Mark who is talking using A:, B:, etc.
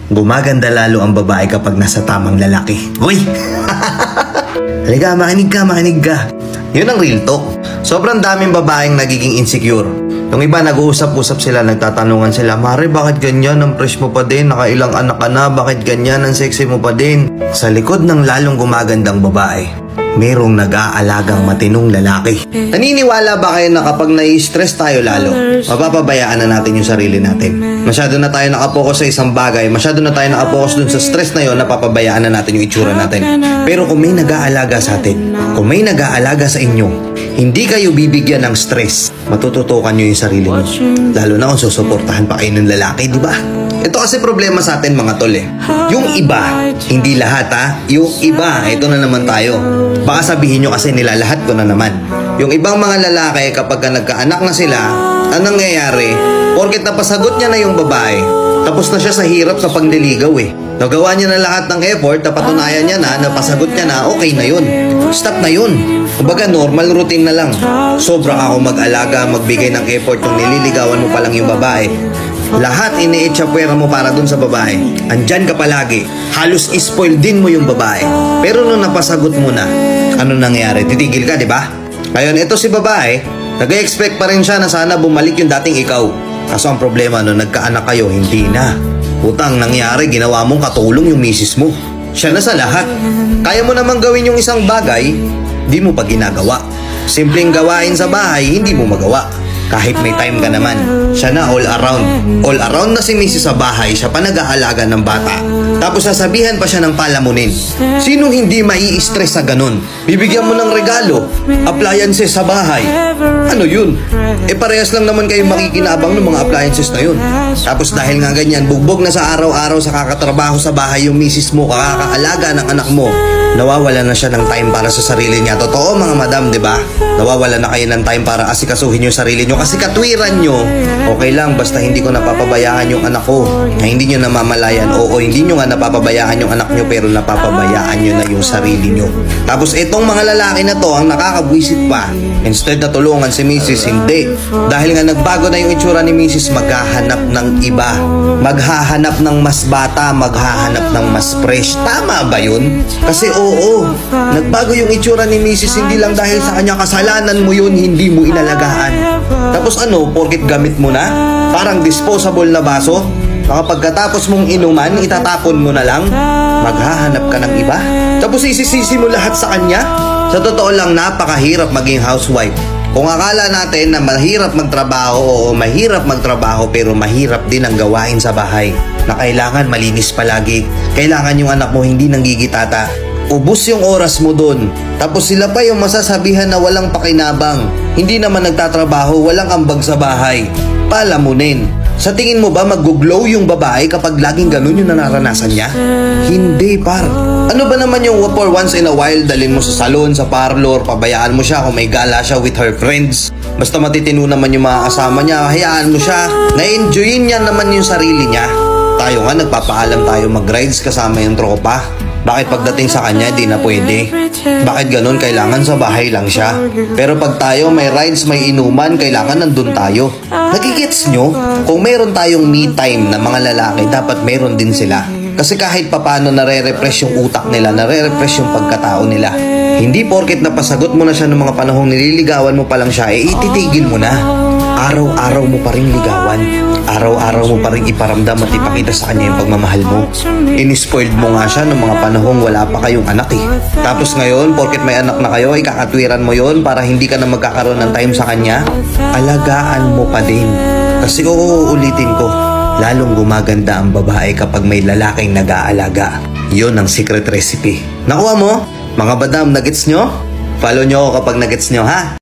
A: gumaganda lalo ang babae kapag nasa tamang lalaki. Uy! Halika, makinig ka. Yun ang real talk. Sobrang daming babaeng nagiging insecure. Yung iba nag-uusap-usap sila, nagtatanungan sila, Mare, bakit ganyan? Ang fresh mo pa din, nakailang anak ka na, bakit ganyan? Ang sexy mo pa din. Sa likod ng lalong gumagandang babae, merong nag-aalagang matinong lalaki. Naniniwala ba kayo na kapag nai-stress tayo lalo, mapapabayaan na natin yung sarili natin? Masyado na tayo nakapokus sa isang bagay, masyado na tayo nakapokus dun sa stress na yun, napapabayaan na natin yung itsura natin. Pero kung may nag-aalaga sa atin, kung may nag-aalaga sa inyo, hindi kayo bibigyan ng stress, matututukan nyo yung sarili nyo. Lalo na kung susuportahan pa kayo ng lalaki, di ba? Ito kasi problema sa atin mga tol eh. Yung iba, hindi lahat ha, yung iba, ito na naman tayo. Baka sabihin nyo kasi nilalahat ko na naman. Yung ibang mga lalaki kapag nagkaanak na sila, anong nangyayari? Porket napasagot niya na yung babae, tapos na siya sa hirap sa pagdiligaw eh. Nagawa niya na lahat ng effort, napatunayan niya na, napasagot niya na, okay na yun. Stop na yun. Kumbaga normal routine na lang. Sobra ako mag-alaga, magbigay ng effort kung nililigawan mo pa lang yung babae. Lahat ini-echapwera mo para dun sa babae. Andyan ka palagi. Halos ispoil din mo yung babae. Pero nung napasagot mo na, ano nangyari? Titigil ka, di ba? Ngayon, ito si babae, nag-expect pa rin siya na sana bumalik yung dating ikaw. Kaso ang problema, nung nagkaanak kayo, hindi na. Utang nangyari, ginawa mong katulong yung misis mo. Siya na sa lahat. Kaya mo namang gawin yung isang bagay, di mo pa ginagawa. Simpleng gawain sa bahay, hindi mo magawa. Kahit may time ka naman, siya na all around. All around na si misis sa bahay, siya pa nag-aalaga ng bata. Tapos sasabihan pa siya ng palamunin. Sinong hindi mai-stress sa ganun? Bibigyan mo ng regalo, appliances sa bahay. Ano yun? Parehas lang naman kayo makikinabang ng mga appliances na yun. Tapos dahil nga ganyan, bugbog na sa araw-araw sa kakatrabaho sa bahay yung misis mo, kakakaalaga ng anak mo, nawawala na siya ng time para sa sarili niya. Totoo mga madam, di ba? Nawawala na kayo ng time para asikasuhin yung sarili niyo kasi katwiran niyo, okay lang basta hindi ko napapabayaan yung anak ko. Na hindi niyo namamalayan, oo, hindi niyo nga napapabayaan yung anak niyo pero napapabayaan niyo na yung sarili niyo. Tapos itong mga lalaki na to ang nakakabwisit pa. Instead na tulungan si Mrs. hindi. Dahil nga nagbago na yung itsura ni Mrs. maghahanap ng iba. Maghahanap ng mas bata, maghahanap ng mas fresh. Tama ba yun? Kasi oo, nagbago yung itsura ni Mrs. hindi lang dahil sa kanya, kasalanan mo yun, hindi mo inalagaan. Tapos ano, porkit gamit mo na, parang disposable na baso, pagkatapos mong inuman, itatapon mo na lang, maghahanap ka ng iba. Tapos isisisi mo lahat sa kanya. Sa totoo lang, napakahirap maging housewife. Kung akala natin na mahirap magtrabaho, oo, mahirap magtrabaho, pero mahirap din ang gawain sa bahay. Na kailangan malinis palagi, kailangan yung anak mo hindi nanggigitata. Ubus yung oras mo dun. Tapos sila pa yung masasabihan na walang pakinabang. Hindi naman nagtatrabaho, walang ambag sa bahay. Palamunin. Sa tingin mo ba mag-glow yung babae kapag laging ganun yung nararanasan niya? Hindi, par. Ano ba naman yung for once in a while dalhin mo sa salon, sa parlor, pabayaan mo siya kung may gala siya with her friends. Basta matitino naman yung mga kasama niya, hayaan mo siya. Na-enjoyin niya naman yung sarili niya. Tayo nga, nagpapaalam tayo mag-rides kasama yung tropa. Bakit pagdating sa kanya, di na pwede? Bakit ganun? Kailangan sa bahay lang siya. Pero pag tayo may rides, may inuman, kailangan nandun tayo. Nagigets nyo? Kung meron tayong me time na mga lalaki, dapat meron din sila. Kasi kahit papano nare-refresh yung utak nila, nare-refresh yung pagkatao nila. Hindi porket napasagot mo na siya ng mga panahong nililigawan mo pa lang siya, ititigil mo na. Araw-araw mo pa rin ligawan. Araw-araw mo pa rin iparamdam at ipakita sa kanya yung pagmamahal mo. Inispoiled mo nga siya ng mga panahong wala pa kayong anak eh. Tapos ngayon, porket may anak na kayo, ikakatwiran mo yon para hindi ka na magkakaroon ng time sa kanya. Alagaan mo pa din. Kasi uulitin ko, lalong gumaganda ang babae kapag may lalaking nag-aalaga. Yon ang secret recipe. Nakuha mo? Mga badam, nagets nyo? Follow nyo ako kapag nagets nyo, ha?